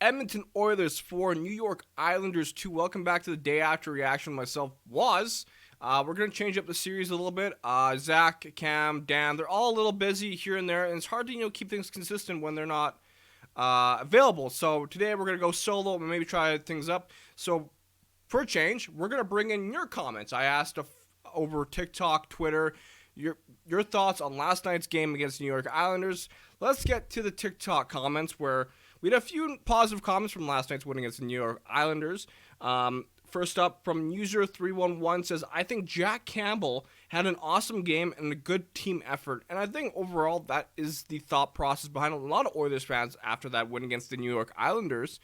Edmonton Oilers 4, New York Islanders 2. Welcome back to the day after reaction. Myself was. We're going to change up the series a little bit. Zach, Cam, Dan, they're all a little busy here and there, and it's hard to keep things consistent when they're not available. So today we're going to go solo and maybe try things up. So for a change, we're going to bring in your comments. I asked over TikTok, Twitter, your thoughts on last night's game against New York Islanders. Let's get to the TikTok comments where we had a few positive comments from last night's win against the New York Islanders. First up, from user311 says, I think Jack Campbell had an awesome game and a good team effort. And I think overall that is the thought process behind a lot of Oilers fans after that win against the New York Islanders.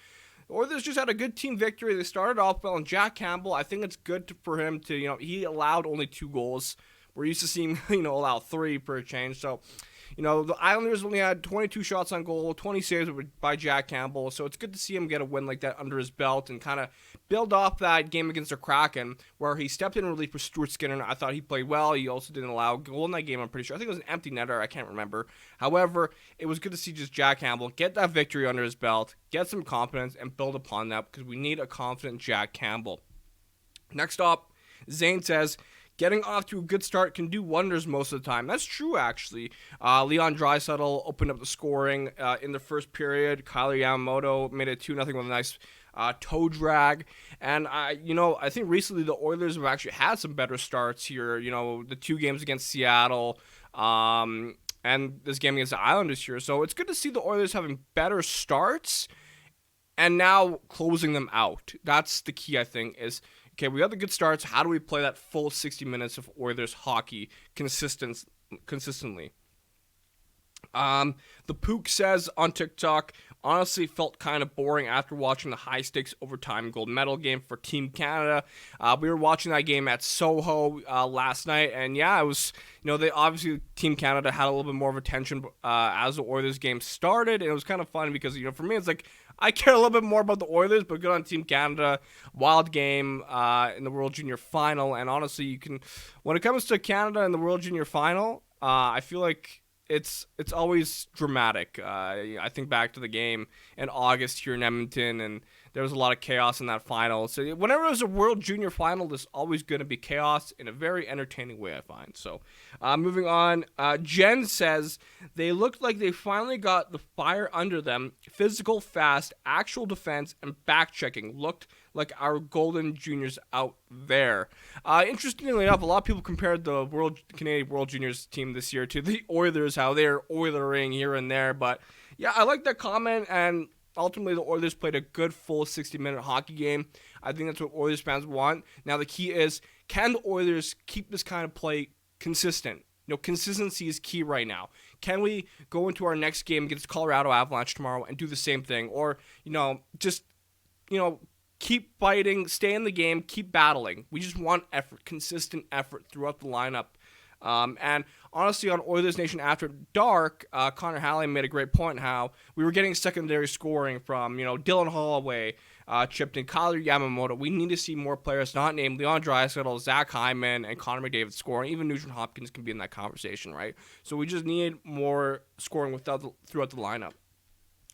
The Oilers just had a good team victory. They started off well, and Jack Campbell, I think it's good for him to, he allowed only 2 goals. We're used to seeing, allow 3 per change. So, the Islanders only had 22 shots on goal, 20 saves by Jack Campbell. So it's good to see him get a win like that under his belt and kind of build off that game against the Kraken where he stepped in relief for Stuart Skinner. I thought he played well. He also didn't allow a goal in that game, I'm pretty sure. I think it was an empty netter. I can't remember. However, it was good to see just Jack Campbell get that victory under his belt, get some confidence, and build upon that because we need a confident Jack Campbell. Next up, Zane says, getting off to a good start can do wonders most of the time. That's true, actually. Leon Draisaitl opened up the scoring in the first period. Kyler Yamamoto made it 2-0 with a nice toe drag. And, I think recently the Oilers have actually had some better starts here. The 2 games against Seattle and this game against the Islanders here. So it's good to see the Oilers having better starts and now closing them out. That's the key, I think, is okay, we got the good starts. How do we play that full 60 minutes of Oilers hockey consistently? The Pook says on TikTok, honestly felt kind of boring after watching the high-stakes overtime gold medal game for Team Canada. We were watching that game at Soho last night, and yeah, it was, they obviously, Team Canada had a little bit more of attention as the Oilers game started, and it was kind of fun because, for me, it's like, I care a little bit more about the Oilers, but good on Team Canada. Wild game in the World Junior Final, and honestly, when it comes to Canada in the World Junior Final, I feel like it's always dramatic. I think back to the game in August here in Edmonton, and there was a lot of chaos in that final. So whenever there's a World Junior Final, there's always going to be chaos in a very entertaining way, I find. So moving on, Jen says, they looked like they finally got the fire under them. Physical, fast, actual defense, and back-checking looked like our golden juniors out there. Interestingly enough, a lot of people compared the Canadian World Juniors team this year to the Oilers, how they're Oilering here and there. But yeah, I like that comment, and ultimately the Oilers played a good full 60-minute hockey game. I think that's what Oilers fans want. Now the key is, can the Oilers keep this kind of play consistent? Consistency is key right now. Can we go into our next game against Colorado Avalanche tomorrow and do the same thing? Or, just, keep fighting, stay in the game, keep battling. We just want effort, consistent effort throughout the lineup. And honestly, on Oilers Nation After Dark, Connor Halley made a great point how we were getting secondary scoring from, Dylan Holloway, chipped in, Kyler Yamamoto. We need to see more players not named Leon Draisaitl, Zach Hyman, and Connor McDavid scoring. Even Nugent Hopkins can be in that conversation, right? So we just need more scoring throughout the lineup.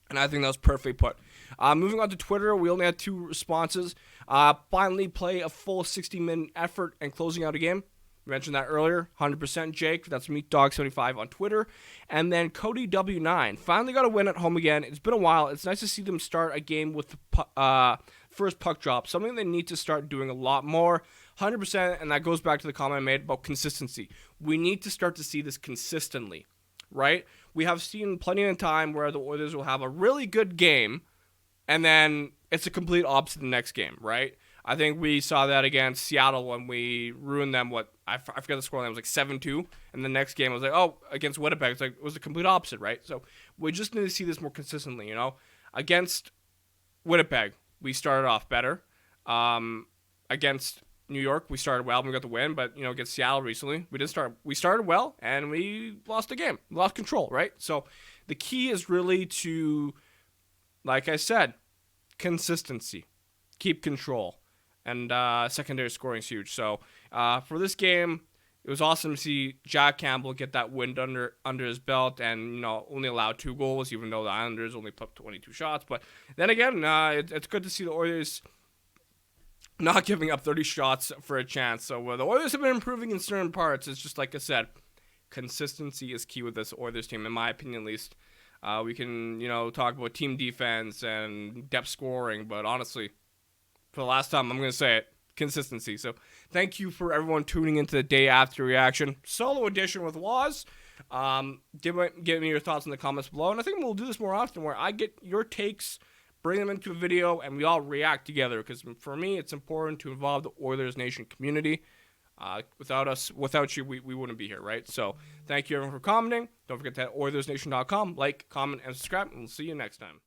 And I think that was perfectly put. Moving on to Twitter, we only had 2 responses. Finally play a full 60-minute effort and closing out a game. We mentioned that earlier. 100% Jake. That's MeatDog75 on Twitter. And then Cody W9. Finally got a win at home again. It's been a while. It's nice to see them start a game with the first puck drop. Something they need to start doing a lot more. 100%, and that goes back to the comment I made about consistency. We need to start to see this consistently, right? We have seen plenty of time where the Oilers will have a really good game, and then it's a complete opposite the next game, right? I think we saw that against Seattle when we ruined them. I forgot the score. It was like 7-2, and the next game was like, against Winnipeg, it was the complete opposite, right? So we just need to see this more consistently. Against Winnipeg, we started off better. Against New York, we started well and we got the win, but against Seattle recently, we started well and we lost the game. We lost control, right? So the key is really to, like I said, consistency. Keep control. And secondary scoring is huge. So for this game, it was awesome to see Jack Campbell get that win under his belt, and only allowed 2 goals, even though the Islanders only put up 22 shots. But then again, it's good to see the Oilers not giving up 30 shots for a chance. So the Oilers have been improving in certain parts. It's just like I said, consistency is key with this Oilers team, in my opinion, at least. We can talk about team defense and depth scoring, but honestly, for the last time, I'm going to say it. Consistency. So thank you for everyone tuning into the day after reaction solo edition with Waz. Give me your thoughts in the comments below, and I think we'll do this more often where I get your takes, bring them into a video, and we all react together, because for me it's important to involve the Oilers Nation community. Without you, we wouldn't be here, right? So thank you everyone for commenting. Don't forget to hit OilersNation.com, like, comment, and subscribe, and we'll see you next time.